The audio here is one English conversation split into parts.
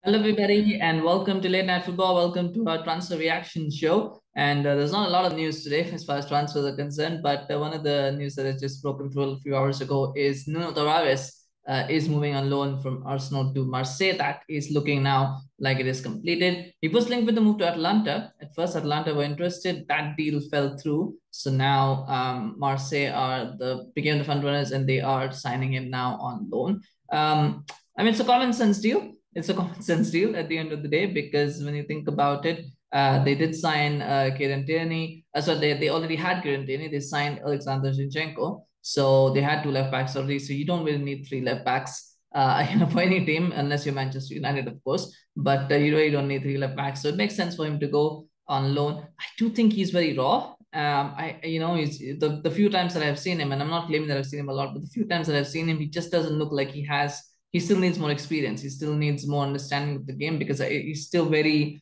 Hello, everybody, and welcome to Late Night Football. Welcome to our transfer reaction show. And there's not a lot of news today as far as transfers are concerned, but one of the news that has just broken through a few hours ago is Nuno Tavares is moving on loan from Arsenal to Marseille. That is looking now like it is completed. He was linked with the move to Atlanta. At first, Atlanta were interested. That deal fell through. So now Marseille became the front runners, and they are signing him now on loan. I mean, it's a common sense deal. It's a common sense deal at the end of the day, because when you think about it, they did sign Kieran Tierney. So they already had Kieran Tierney. They signed Alexander Zinchenko. So they had two left backs already. So you don't really need three left backs for any team, unless you're Manchester United, of course. But you really don't need three left backs. So it makes sense for him to go on loan. I do think he's very raw. He's the few times that I've seen him, and I'm not claiming that I've seen him a lot, but the few times that I've seen him, he just doesn't look like he still needs more experience. He still needs more understanding of the game, because he's still very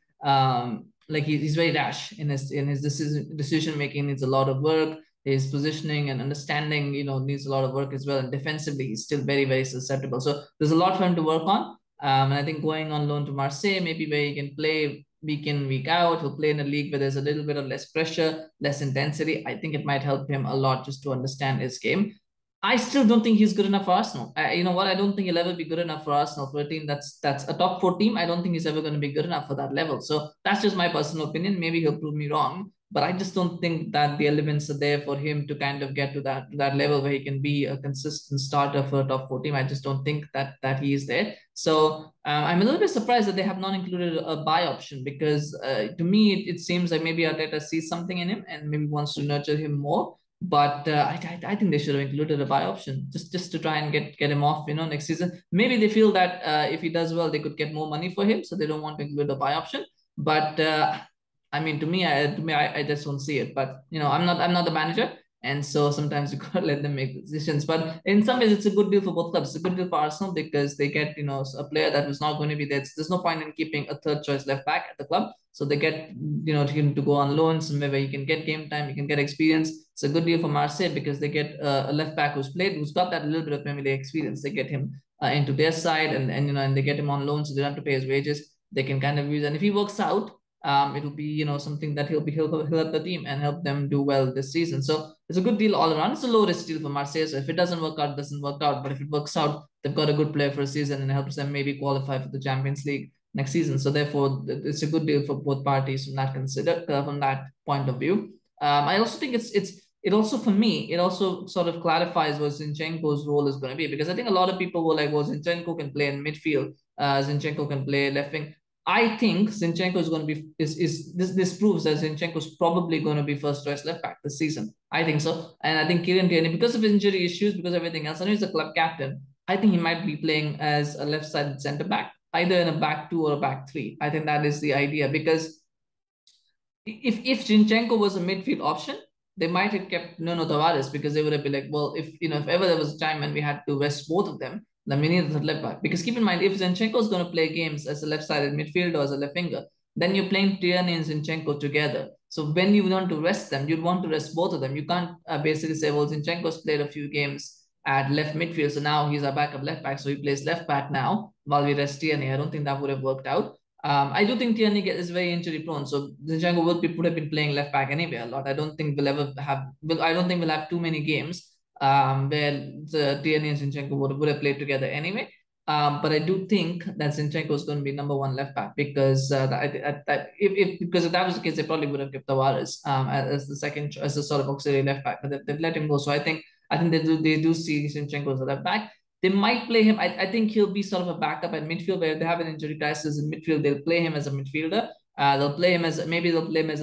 he's very rash in his decision making. Needs a lot of work. His positioning and understanding, needs a lot of work as well. And defensively, he's still very, very susceptible. So there's a lot for him to work on. And I think going on loan to Marseille, maybe where he can play week in, week out, he'll play in a league where there's a little bit of less pressure, less intensity. I think it might help him a lot just to understand his game. I still don't think he's good enough for Arsenal. You know what? I don't think he'll ever be good enough for Arsenal, for a team that's a top four team. I don't think he's ever going to be good enough for that level. So that's just my personal opinion. Maybe he'll prove me wrong, but I just don't think that the elements are there for him to kind of get to that level where he can be a consistent starter for a top four team. I just don't think that he is there. So I'm a little bit surprised that they have not included a buy option, because to me it seems like maybe Arteta sees something in him and maybe wants to nurture him more. But I think they should have included a buy option, just to try and get him off, next season. Maybe they feel that if he does well, they could get more money for him, so they don't want to include a buy option. But I mean, I just don't see it. But I'm not the manager, and so sometimes you gotta let them make decisions. But in some ways, it's a good deal for both clubs. It's a good deal for Arsenal, because they get a player that was not going to be there. There's no point in keeping a third choice left back at the club. So they get him to go on loan somewhere where he can get game time, he can get experience. It's a good deal for Marseille, because they get a left back who's got that little bit of Premier League experience. They get him into their side, and they get him on loan, so they don't have to pay his wages. They can kind of use, and if he works out, it'll be something that he'll help the team and help them do well this season. So it's a good deal all around. It's a low risk deal for Marseille. So if it doesn't work out, it doesn't work out. But if it works out, they've got a good player for a season, and it helps them maybe qualify for the Champions League next season. So therefore, it's a good deal for both parties from that point of view. I also think it also, for me, it also sort of clarifies what Zinchenko's role is going to be, because I think a lot of people were like, well, Zinchenko can play in midfield, Zinchenko can play left wing. I think Zinchenko is going to be this proves that Zinchenko is probably going to be first choice left back this season. I think so, and I think Kieran Tierney, because of injury issues, because of everything else, I know he's the club captain. I think he might be playing as a left-sided centre back, either in a back two or a back three. I think that is the idea, because if Zinchenko was a midfield option, they might have kept Nuno Tavares, because they would have been like, well, if ever there was a time when we had to rest both of them, then we need the left back. Because keep in mind, if Zinchenko is going to play games as a left-sided midfielder or as a left winger, then you're playing Tierney and Zinchenko together. So when you want to rest them, you'd want to rest both of them. You can't basically say, well, Zinchenko's played a few games at left midfield, so now he's our backup left back, so he plays left back now while we rest Tierney. I don't think that would have worked out. I do think Tierney is very injury prone, so Zinchenko would have been playing left back anyway a lot. I don't think we'll have too many games where Tierney and Zinchenko would have played together anyway. But I do think that Zinchenko is going to be number one left back, because if that was the case, they probably would have kept Tavares as the second, as the sort of auxiliary left back, but they've let him go. So I think they do see Zinchenko as a left back. They might play him. I think he'll be sort of a backup at midfield, where if they have an injury crisis in midfield, they'll play him as a midfielder. They'll play him as a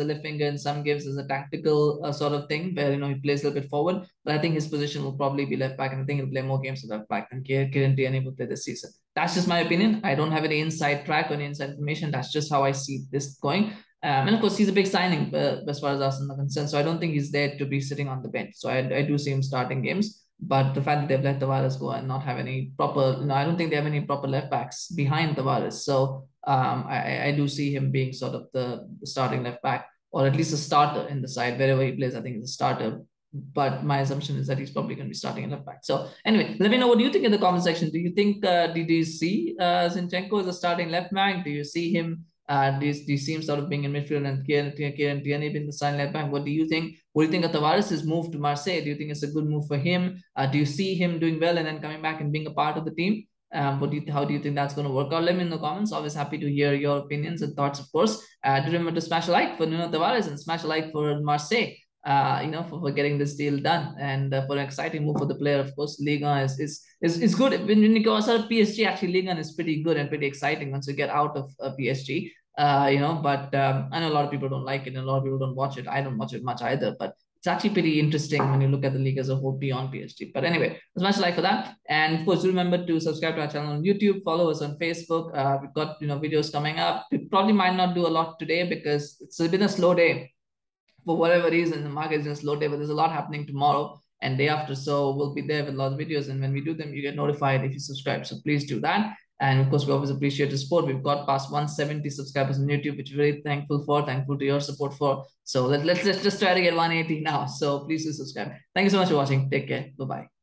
left winger in some games, as a tactical sort of thing, where he plays a little bit forward. But I think his position will probably be left back, and I think he'll play more games at left back than Kieran Tierney will play this season. That's just my opinion. I don't have any inside track or any inside information. That's just how I see this going. And of course, he's a big signing as far as Arsenal are concerned. So I don't think he's there to be sitting on the bench. So I do see him starting games. But the fact that they've let Tavares go and not have any proper, I don't think they have any proper left backs behind Tavares. So I do see him being sort of the starting left back, or at least a starter in the side. Wherever he plays, I think he's a starter. but my assumption is that he's probably going to be starting at left back. So anyway, let me know what you think in the comment section. Do you think do you see Zinchenko as a starting left back? Do you see him? Do you see him sort of being in midfield and Tierney being the starting left back? What do you think? What do you think of Tavares' move to Marseille? Do you think it's a good move for him? Do you see him doing well and then coming back and being a part of the team? How do you think that's going to work out? Let me know in the comments. Always happy to hear your opinions and thoughts, of course. Do remember to smash a like for Nuno Tavares and smash a like for Marseille. For getting this deal done and for an exciting move for the player. Of course, Ligue 1 is good. When you go outside of PSG, actually Ligue 1 is pretty good and pretty exciting once you get out of PSG. But I know a lot of people don't like it and a lot of people don't watch it. I don't watch it much either, but it's actually pretty interesting when you look at the league as a whole beyond PSG. But anyway, smash a like for that. And of course, do remember to subscribe to our channel on YouTube, follow us on Facebook. We've got videos coming up. We probably might not do a lot today because it's been a slow day. For whatever reason, the market is in a slow day, but there's a lot happening tomorrow and day after. So we'll be there with a lot of videos. And when we do them, you get notified if you subscribe. So please do that. And of course, we always appreciate the support. We've got past 170 subscribers on YouTube, which we're very thankful to your support for. So let's just try to get 180 now. So please do subscribe. Thank you so much for watching. Take care. Bye-bye.